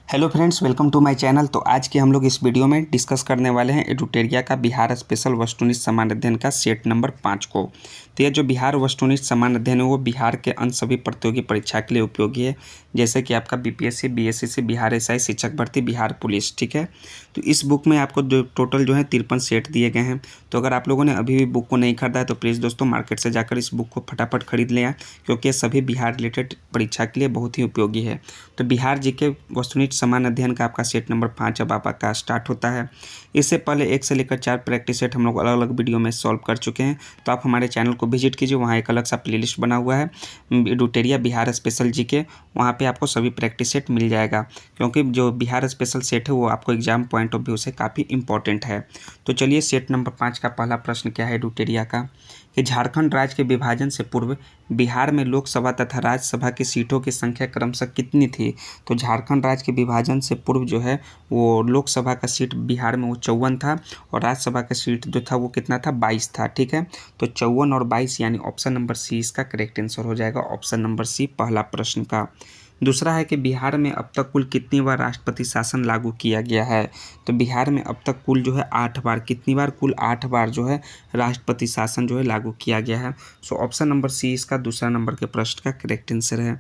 Hello friends, welcome to my channel. तो आज के हम लोग इस वीडियो में डिस्कस करने वाले हैं एडुटेरिया का बिहार स्पेशल वस्तुनिष्ठ समान अध्ययन का सेट नंबर 5 को। तो यह जो बिहार वस्तुनिष्ठ समान अध्ययन है वो बिहार के अन्य सभी प्रतियोगी परीक्षा के लिए उपयोगी है, जैसे कि आपका बीपीएससी, बीएसएससी, बिहार एसआई, शिक्षक भर्ती, बिहार पुलिस। ठीक है, तो इस बुक में आपको जो टोटल जो है 53 सेट दिए गए हैं। तो अगर आप लोगों ने अभी भी बुक को नहीं खरीदा है तो प्लीज़ दोस्तों मार्केट से जाकर इस बुक को फटाफट खरीद लें, क्योंकि ये सभी बिहार रिलेटेड परीक्षा के लिए बहुत ही उपयोगी है। तो बिहार जीके वस्तुनिष्ठ समान अध्ययन का आपका सेट नंबर 5 अब आपका स्टार्ट होता है। इससे पहले 1 से लेकर 4 प्रैक्टिस सेट हम लोग अलग अलग वीडियो में सॉल्व कर चुके हैं। तो आप हमारे चैनल को विजिट कीजिए, वहाँ एक अलग सा प्लेलिस्ट बना हुआ है एडुटेरिया बिहार स्पेशल जीके, वहाँ पे आपको सभी प्रैक्टिस सेट मिल जाएगा, क्योंकि जो बिहार स्पेशल सेट है वो आपको एग्जाम पॉइंट ऑफ व्यू से काफ़ी इंपॉर्टेंट है। तो चलिए, सेट नंबर 5 का पहला प्रश्न क्या है एडुटेरिया का, कि झारखंड राज्य के विभाजन से पूर्व बिहार में लोकसभा तथा राज्यसभा की सीटों की संख्या क्रमशः कितनी थी। तो झारखंड राज्य के विभाजन से पूर्व जो है वो लोकसभा का सीट बिहार में वो 54 था, और राज्यसभा का सीट जो था वो कितना था, 22 था। ठीक है, तो 54 और 22 यानी ऑप्शन नंबर सी इसका करेक्ट आंसर हो जाएगा, ऑप्शन नंबर सी पहला प्रश्न का। दूसरा है कि बिहार में अब तक कुल कितनी बार राष्ट्रपति शासन लागू किया गया है। तो बिहार में अब तक कुल जो है 8 बार, कितनी बार, कुल 8 बार जो है राष्ट्रपति शासन जो है लागू किया गया है। सो ऑप्शन नंबर सी इसका दूसरा नंबर के प्रश्न का करेक्ट आंसर है।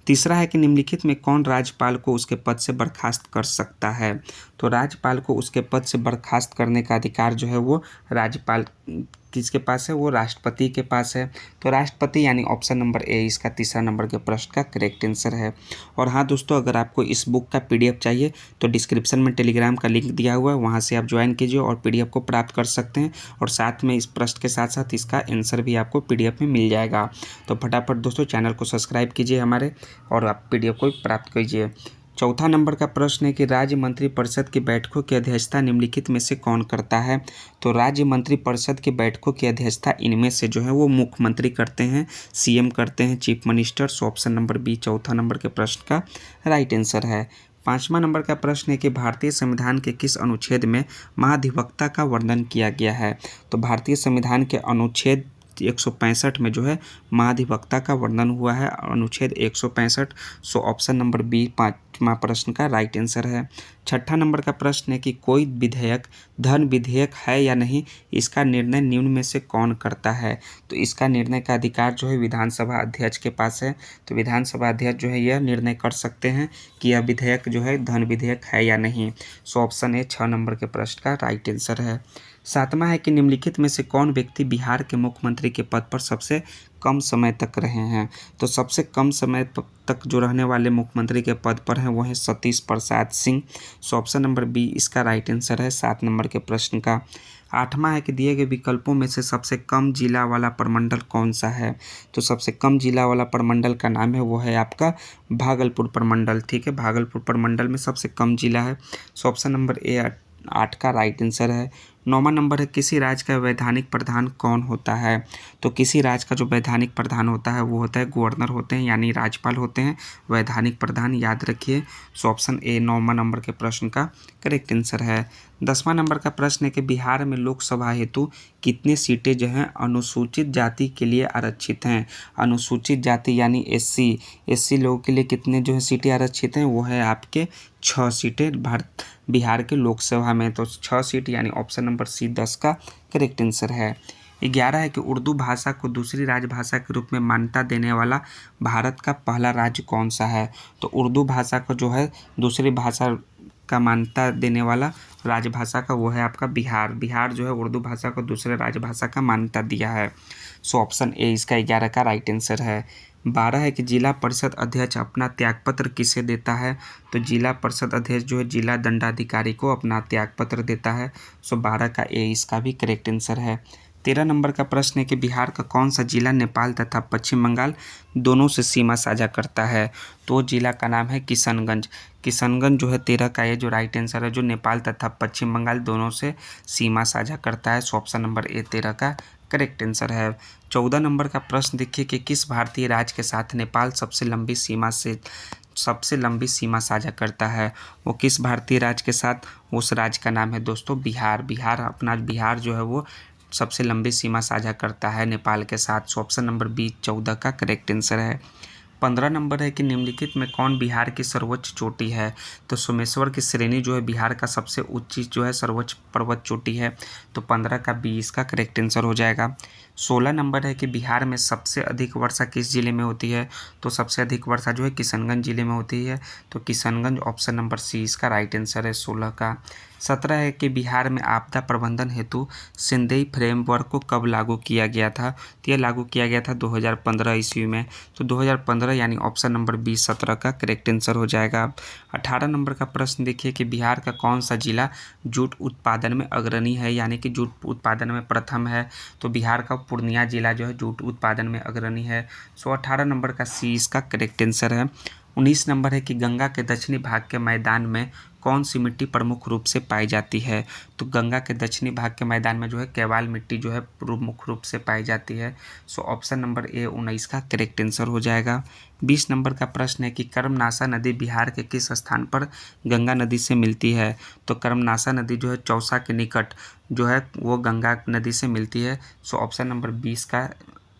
तीसरा है कि निम्नलिखित में कौन राज्यपाल को उसके पद से बर्खास्त कर सकता है। तो राज्यपाल को उसके पद से बर्खास्त करने का अधिकार जो है वो राज्यपाल किसके पास है, वो राष्ट्रपति के पास है। तो राष्ट्रपति यानी ऑप्शन नंबर ए इसका तीसरा नंबर के प्रश्न का करेक्ट आंसर है। और हाँ दोस्तों, अगर आपको इस बुक का पीडीएफ चाहिए तो डिस्क्रिप्शन में टेलीग्राम का लिंक दिया हुआ है, वहाँ से आप ज्वाइन कीजिए और पीडीएफ को प्राप्त कर सकते हैं। और साथ में इस प्रश्न के साथ साथ इसका आंसर भी आपको पीडीएफ में मिल जाएगा। तो फटाफट दोस्तों चैनल को सब्सक्राइब कीजिए हमारे, और आप पीडीएफ को प्राप्त कीजिए। चौथा नंबर का प्रश्न है कि राज्य मंत्रिपरिषद की बैठकों की अध्यक्षता निम्नलिखित में से कौन करता है। तो राज्य मंत्रिपरिषद की बैठकों की अध्यक्षता इनमें से जो है वो मुख्यमंत्री करते हैं, सीएम करते हैं, chief minister. So option number B चौथा नंबर के प्रश्न का राइट आंसर है। पांचवा नंबर का प्रश्न है कि भारतीय संविधान के किस अनुच्छेद में महाधिवक्ता का वर्णन किया गया है। तो भारतीय संविधान के अनुच्छेद 165 में जो है महाधिवक्ता का वर्णन हुआ है, अनुच्छेद 165। सो ऑप्शन नंबर बी पाँचवा प्रश्न का राइट आंसर है। छठा नंबर का प्रश्न है कि कोई विधेयक धन विधेयक है या नहीं, इसका निर्णय निम्न में से कौन करता है। तो इसका निर्णय का अधिकार जो है विधानसभा अध्यक्ष के पास है। तो विधानसभा अध्यक्ष जो है यह निर्णय कर सकते हैं कि यह विधेयक जो है धन विधेयक है या नहीं। सो ऑप्शन ए 6 नंबर के प्रश्न का राइट आंसर है। सातवां है कि निम्नलिखित में से कौन व्यक्ति बिहार के मुख्यमंत्री के पद पर सबसे कम समय तक रहे हैं। तो सबसे कम समय तक जो रहने वाले मुख्यमंत्री के पद पर हैं वो हैं Satish Prasad Singh. So option number B इसका राइट आंसर है 7 नंबर के प्रश्न का। आठवां है कि दिए गए विकल्पों में से सबसे कम जिला वाला प्रमंडल कौन सा है। तो सबसे कम जिला वाला प्रमंडल का नाम है वो है आपका भागलपुर प्रमंडल। ठीक है, भागलपुर प्रमंडल में सबसे कम जिला है। सो ऑप्शन नंबर ए 8 का राइट आंसर है। 9वां नंबर है किसी राज्य का वैधानिक प्रधान कौन होता है। तो किसी राज्य का जो वैधानिक प्रधान होता है वो होता है गवर्नर होते हैं, यानी राज्यपाल होते हैं वैधानिक प्रधान, याद रखिए। सो ऑप्शन ए 9वां नंबर के प्रश्न का करेक्ट आंसर है। 10वां नंबर का प्रश्न है कि बिहार में लोकसभा हेतु कितनी सीटें जो हैं अनुसूचित जाति के लिए आरक्षित हैं। अनुसूचित जाति यानी एससी लोगों के लिए कितने जो है सीटें आरक्षित हैं, वो है आपके 6 सीटें बिहार के लोकसभा में। तो 6 सीट यानी ऑप्शन नंबर सी 10 का करेक्ट आंसर है। 11 है कि उर्दू भाषा को दूसरी राजभाषा के रूप में मान्यता देने वाला भारत का पहला राज्य कौन सा है। तो उर्दू भाषा को जो है दूसरी भाषा का मान्यता देने वाला राजभाषा का वो है आपका बिहार। बिहार जो है उर्दू भाषा को दूसरे राजभाषा का मान्यता दिया है। सो ऑप्शन ए इसका 11 का राइट आंसर है। 12 है कि जिला परिषद अध्यक्ष अपना त्यागपत्र किसे देता है। तो जिला परिषद अध्यक्ष जो है जिला दंडाधिकारी को अपना त्यागपत्र देता है। सो 12 का ए इसका भी करेक्ट आंसर है। 13 नंबर का प्रश्न है कि बिहार का कौन सा जिला नेपाल तथा पश्चिम बंगाल दोनों से सीमा साझा करता है। तो जिला का नाम है किशनगंज। किशनगंज जो है 13 का ये जो राइट आंसर है, जो नेपाल तथा पश्चिम बंगाल दोनों से सीमा साझा करता है। सो ऑप्शन नंबर ए 13 का करेक्ट आंसर है। 14 नंबर का प्रश्न देखिए कि किस भारतीय राज्य के साथ नेपाल सबसे लंबी सीमा साझा करता है। वो किस भारतीय राज्य के साथ, उस राज्य का नाम है दोस्तों बिहार। बिहार जो है वो सबसे लंबी सीमा साझा करता है नेपाल के साथ। सो ऑप्शन नंबर बी 14 का करेक्ट आंसर है। 15 नंबर है कि निम्नलिखित में कौन बिहार की सर्वोच्च चोटी है? तो सोमेश्वर की श्रेणी जो है बिहार का सबसे ऊंची जो है सर्वोच्च पर्वत चोटी है। तो 15 का बी इसका करेक्ट आंसर हो जाएगा। 16 नंबर है कि बिहार में सबसे अधिक वर्षा किस जिले में होती है? तो सबसे अधिक वर्षा जो है किशनगंज जिले में होती है। तो किशनगंज ऑप्शन नंबर सी इसका राइट आंसर है 16 का। 17 है कि बिहार में आपदा प्रबंधन हेतु सिंदेई फ्रेमवर्क को कब लागू किया गया था? तो यह लागू किया गया था 2015 ईस्वी में। तो 2015 यानी ऑप्शन नंबर बी 17 का करेक्ट आंसर हो जाएगा। 18 नंबर का प्रश्न देखिए कि बिहार का कौन सा जिला जूट उत्पादन में अग्रणी है, यानी कि जूट उत्पादन में प्रथम है? तो बिहार का पूर्णिया जिला जो है जूट उत्पादन में अग्रणी है। 18 नंबर का सी इसका करेक्ट आंसर है। 19 नंबर है कि गंगा के दक्षिणी भाग के मैदान में कौन सी मिट्टी प्रमुख रूप से पाई जाती है? तो गंगा के दक्षिणी भाग के मैदान में जो है केवाल मिट्टी जो है प्रमुख रूप से पाई जाती है। सो ऑप्शन नंबर ए 19 का करेक्ट आंसर हो जाएगा। 20 नंबर का प्रश्न है कि कर्मनाशा नदी बिहार के किस स्थान पर गंगा नदी से मिलती है? तो कर्मनाशा नदी जो है चौसा के निकट जो है वो गंगा नदी से मिलती है। सो ऑप्शन नंबर 20 का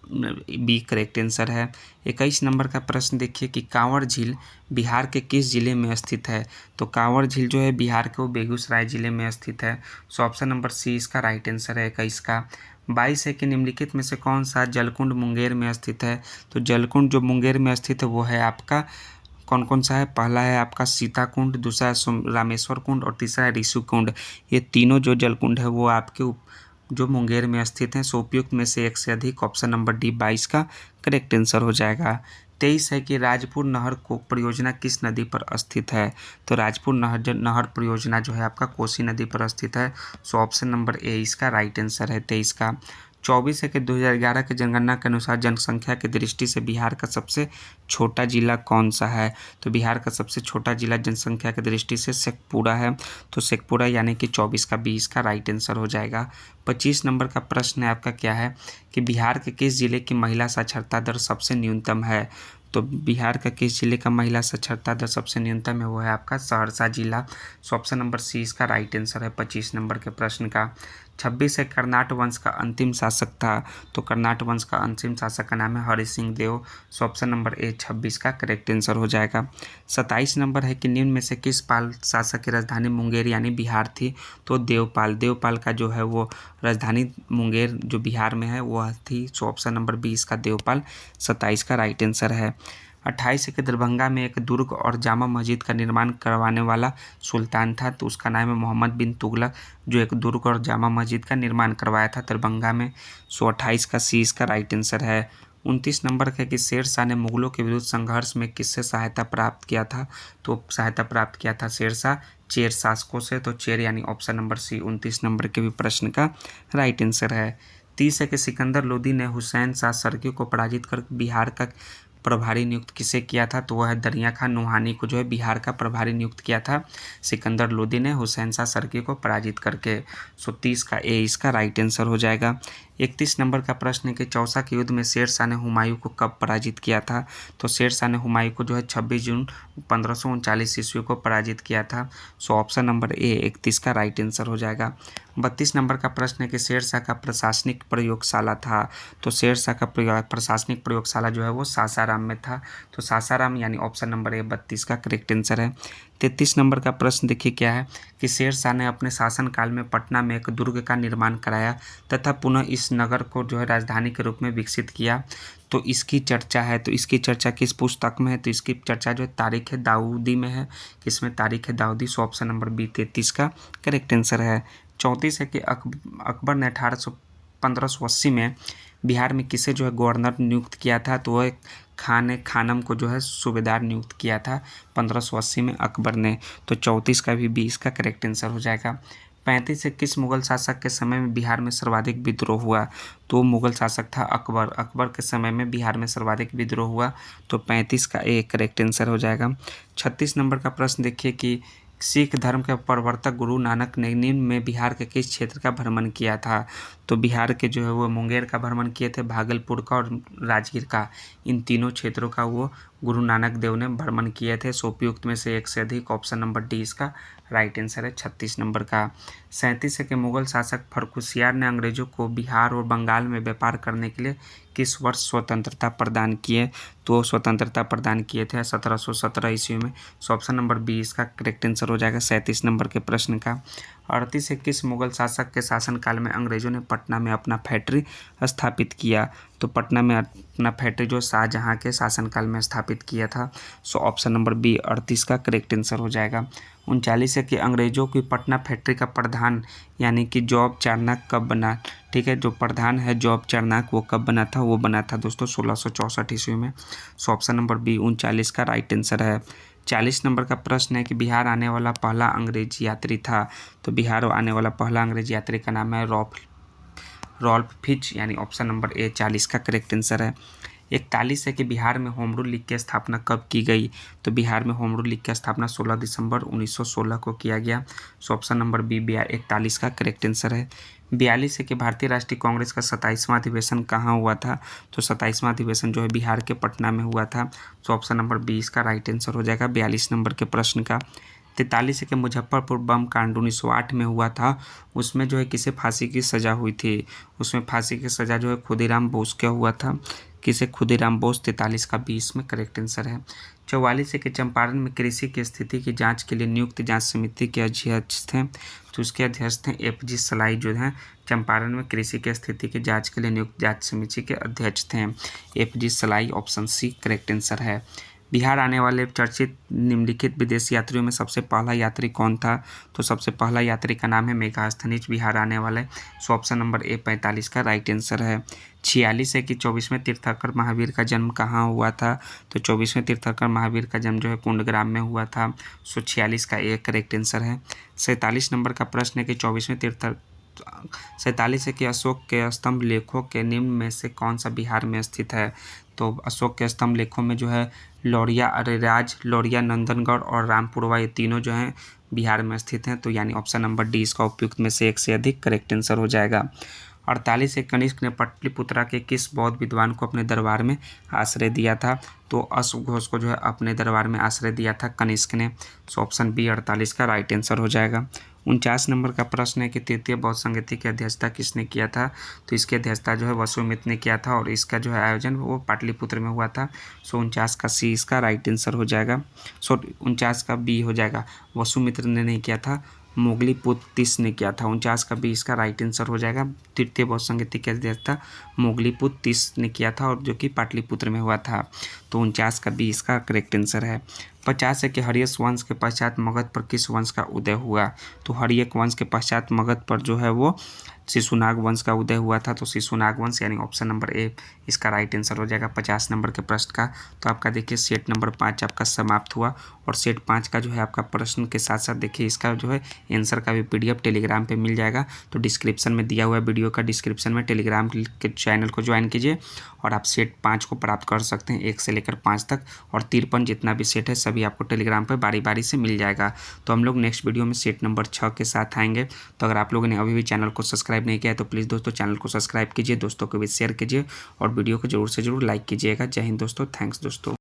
बी करेक्ट आंसर है। 21 नंबर का प्रश्न देखिए कि कांवर झील बिहार के किस जिले में स्थित है? तो कांवर झील जो है बिहार के वो बेगूसराय जिले में स्थित है। सो ऑप्शन नंबर सी इसका राइट आंसर है 21 का। 22 है कि निम्नलिखित में से कौन सा जलकुंड मुंगेर में स्थित है? तो जलकुंड जो मुंगेर में स्थित है वो है आपका कौन कौन सा है? पहला है आपका सीता कुंड, दूसरा है रामेश्वर कुंड और तीसरा है ऋषि कुंड। ये तीनों जो जलकुंड है वो आपके जो मुंगेर में स्थित हैं। सो उपयुक्त में से एक से अधिक ऑप्शन नंबर डी 22 का करेक्ट आंसर हो जाएगा। 23 है कि राजपुर नहर को परियोजना किस नदी पर स्थित है? तो राजपुर नहर परियोजना जो है आपका कोसी नदी पर स्थित है। सो ऑप्शन नंबर ए इसका राइट आंसर है 23 का। 24 है कि 2011 के जनगणना के अनुसार जनसंख्या की दृष्टि से बिहार का सबसे छोटा जिला कौन सा है? तो बिहार का सबसे छोटा जिला जनसंख्या की दृष्टि से शेखपुरा है। तो शेखपुरा यानी कि 24 का 20 का राइट आंसर हो जाएगा। 25 नंबर का प्रश्न है आपका क्या है कि बिहार के किस जिले की महिला साक्षरता दर सबसे न्यूनतम है? तो बिहार का किस जिले का महिला साक्षरता दर सबसे न्यूनतम है? वो है आपका सहरसा जिला। सो ऑप्शन नंबर सी इसका राइट आंसर है 25 नंबर के प्रश्न का। 26 है कर्नाट वंश का अंतिम शासक था। तो कर्नाट वंश का अंतिम शासक का नाम है हरि सिंह देव। सो ऑप्शन नंबर ए 26 का करेक्ट आंसर हो जाएगा। 27 नंबर है कि निम्न में से किस पाल शासक की राजधानी मुंगेर यानी बिहार थी? तो देवपाल का जो है वो राजधानी मुंगेर जो बिहार में है वह थी। सो ऑप्शन नंबर 20 का देवपाल 27 का राइट आंसर है। 28 के दरभंगा में एक दुर्ग और जामा मस्जिद का निर्माण करवाने वाला सुल्तान था। तो उसका नाम है मोहम्मद बिन तुगलक, जो एक दुर्ग और जामा मस्जिद का निर्माण करवाया था दरभंगा में। सो 28 का सी इसका राइट आंसर है। 29 नंबर है कि शेर शाह ने मुगलों के विरुद्ध संघर्ष में किससे सहायता प्राप्त किया था? तो सहायता प्राप्त किया था शेर शाह चेर शासकों से। तो चेर यानी ऑप्शन नंबर सी 29 नंबर के भी प्रश्न का राइट आंसर है। 30 है कि सिकंदर लोदी ने हुसैन शाह सरकी को पराजित कर बिहार का प्रभारी नियुक्त किसे किया था? तो वह है दरिया खान नूहानी को जो है बिहार का प्रभारी नियुक्त किया था सिकंदर लोदी ने हुसैन शाह सरकी को पराजित करके। सो 30 का ए इसका राइट आंसर हो जाएगा। 31 नंबर का प्रश्न है कि चौसा के युद्ध में शेर शाह ने हुमायूं को कब पराजित किया था? तो शेर शाह ने हुमायूं को जो है 26 जून 1539 ईस्वी को पराजित किया था। सो ऑप्शन नंबर ए 31 का राइट आंसर हो जाएगा। 32 नंबर का प्रश्न है कि शेर शाह का प्रशासनिक प्रयोगशाला था। तो शेर शाह का प्रशासनिक प्रयोगशाला जो है वो सासाराम में था। तो सासाराम यानी ऑप्शन नंबर ए 32 का करेक्ट आंसर है। 33 नंबर का प्रश्न देखिए क्या है कि शेर शाह ने अपने शासनकाल में पटना में एक दुर्ग का निर्माण कराया तथा पुनः इस नगर को जो है राजधानी के रूप में विकसित किया। तो इसकी चर्चा है, तो इसकी चर्चा किस पुस्तक में है? तो इसकी चर्चा जो है तारीख है दाऊदी में है। किसमें? तारीख है दाऊदी। सो ऑप्शन नंबर बी 33 का करेक्ट आंसर है। 34 है कि अकबर ने 1580 में बिहार में किसे जो है गवर्नर नियुक्त किया था? तो वह खानम को जो है सूबेदार नियुक्त किया था 1580 में अकबर ने। तो 34 का भी 20 का करेक्ट आंसर हो जाएगा। 35 से किस मुगल शासक के समय में बिहार में सर्वाधिक विद्रोह हुआ? तो मुगल शासक था अकबर। अकबर के समय में बिहार में सर्वाधिक विद्रोह हुआ। तो 35 का ए करेक्ट आंसर हो जाएगा। 36 नंबर का प्रश्न देखिए कि सिख धर्म के प्रवर्तक गुरु नानक ने निम्न में बिहार के किस क्षेत्र का भ्रमण किया था? तो बिहार के जो है वो मुंगेर का भ्रमण किए थे, भागलपुर का और राजगीर का। इन तीनों क्षेत्रों का वो गुरु नानक देव ने भ्रमण किए थे। सो उपयुक्त में से एक से अधिक, ऑप्शन नंबर डी इसका राइट आंसर है 36 नंबर का। 37 है कि मुगल शासक फर्रुखसियार ने अंग्रेजों को बिहार और बंगाल में व्यापार करने के लिए किस वर्ष स्वतंत्रता प्रदान किए? तो स्वतंत्रता प्रदान किए थे 1717 ईस्वी में। सो ऑप्शन नंबर बी इसका करेक्ट आंसर हो जाएगा 37 नंबर के प्रश्न का। 38 है किस मुगल शासक के शासनकाल में अंग्रेजों ने पटना में अपना फैक्ट्री स्थापित किया? तो पटना में अपना फैक्ट्री जो शाहजहाँ के शासनकाल में स्थापित किया था। सो ऑप्शन नंबर बी 38 का करेक्ट आंसर हो जाएगा। 39 है कि अंग्रेजों की पटना फैक्ट्री का प्रधान यानी कि जॉब चार्नक कब बना? ठीक है, जो प्रधान है जॉब चार्नक वो कब बना था? वो बना था दोस्तों 1664 ईस्वी में। सो ऑप्शन नंबर बी 39 का राइट आंसर है। 40 नंबर का प्रश्न है कि बिहार आने वाला पहला अंग्रेजी यात्री था। तो बिहार आने वाला पहला अंग्रेजी यात्री का नाम है रॉल्फ फिच, यानी ऑप्शन नंबर ए 40 का करेक्ट आंसर है। 41 है कि बिहार में होम रूल लीग की स्थापना कब की गई? तो बिहार में होम रूल लीग की स्थापना 16 दिसंबर 1916 को किया गया। सो ऑप्शन नंबर बी 41 का करेक्ट आंसर है। 42 है कि भारतीय राष्ट्रीय कांग्रेस का 27वां अधिवेशन कहाँ हुआ था? तो 27वां अधिवेशन जो है बिहार के पटना में हुआ था। सो ऑप्शन नंबर बी इसका राइट आंसर हो जाएगा 42 नंबर के प्रश्न का। 43 है कि मुजफ्फरपुर बम कांड 1908 में हुआ था, उसमें जो है किसे फांसी की सज़ा हुई थी? उसमें फांसी की सज़ा जो है खुदीराम बोस का हुआ था। किसे? खुदीराम बोस। 43 का 20 में करेक्ट आंसर है। 44 है कि चंपारण में कृषि की स्थिति की जांच के लिए नियुक्त जांच समिति के अध्यक्ष थे। तो उसके अध्यक्ष थे FG सलाई जो हैं चंपारण में कृषि की स्थिति की जांच के लिए नियुक्त जांच समिति के अध्यक्ष थे FG सलाई। ऑप्शन सी करेक्ट आंसर है। बिहार आने वाले चर्चित निम्नलिखित विदेशी यात्रियों में सबसे पहला यात्री कौन था? तो सबसे पहला यात्री का नाम है मेघास्थनीज, बिहार आने वाले। सो ऑप्शन नंबर ए 45 का राइट आंसर है। 46 है कि 24वें तीर्थंकर महावीर का जन्म कहाँ हुआ था? तो 24वें तीर्थंकर महावीर का जन्म जो है कुंडग्राम में हुआ था। सो 46 का ए करेक्ट आंसर है। 47 नंबर का प्रश्न है कि 47 है कि अशोक के स्तंभ लेखों के निम्न में से कौन सा बिहार में स्थित है? तो अशोक के स्तंभ लेखों में जो है लौरिया अरेराज, लौरिया नंदनगढ़ और रामपुरवा, ये तीनों जो हैं बिहार में स्थित हैं। तो यानी ऑप्शन नंबर डी इसका उपयुक्त में से एक से अधिक करेक्ट आंसर हो जाएगा। 48 है कनिष्क ने पाटलिपुत्रा के किस बौद्ध विद्वान को अपने दरबार में आश्रय दिया था? तो अश्व घोष को जो है अपने दरबार में आश्रय दिया था कनिष्क ने। सो ऑप्शन बी 48 का राइट आंसर हो जाएगा। 49 नंबर का प्रश्न है कि तृतीय बौद्ध संगति की अध्यक्षता किसने किया था? तो इसकी अध्यक्षता जो है वसुमित्र ने किया था और इसका जो है आयोजन वो पाटलिपुत्र में हुआ था। सो 49 का सी इसका राइट आंसर हो जाएगा। सो 49 का बी हो जाएगा, वसुमित्र ने नहीं किया था, मोगलीपुत्र ने किया था। 49 का बी इसका राइट आंसर हो जाएगा। तृतीय बौद्ध संगति की अध्यक्षता मोगलीपुत्र ने किया था और जो कि पाटलिपुत्र में हुआ था। तो 49 का बी इसका करेक्ट आंसर है। 50 है कि हर्यक वंश के पश्चात मगध पर किस वंश का उदय हुआ? तो हर्यक वंश के पश्चात मगध पर जो है वो शिशुनाग वंश का उदय हुआ था। तो शिशुनाग वंश यानी ऑप्शन नंबर ए इसका राइट आंसर हो जाएगा 50 नंबर के प्रश्न का। तो आपका देखिए सेट नंबर 5 आपका समाप्त हुआ और सेट 5 का जो है आपका प्रश्न के साथ साथ देखिए इसका जो है आंसर का भी PDF टेलीग्राम पे मिल जाएगा। तो डिस्क्रिप्शन में दिया हुआ वीडियो का डिस्क्रिप्शन में टेलीग्राम के चैनल को ज्वाइन कीजिए और आप सेट 5 को प्राप्त कर सकते हैं 1 से लेकर 5 तक, और 53 जितना भी सेट है सभी आपको टेलीग्राम पर बारी बारी से मिल जाएगा। तो हम लोग नेक्स्ट वीडियो में सेट नंबर 6 के साथ आएंगे। तो अगर आप लोगों ने अभी भी चैनल को सब्सक्राइब नहीं किया है तो प्लीज़ दोस्तों चैनल को सब्सक्राइब कीजिए, दोस्तों को भी शेयर कीजिए और वीडियो को जरूर से जरूर लाइक कीजिएगा। जय हिंद दोस्तों, थैंक्स दोस्तों।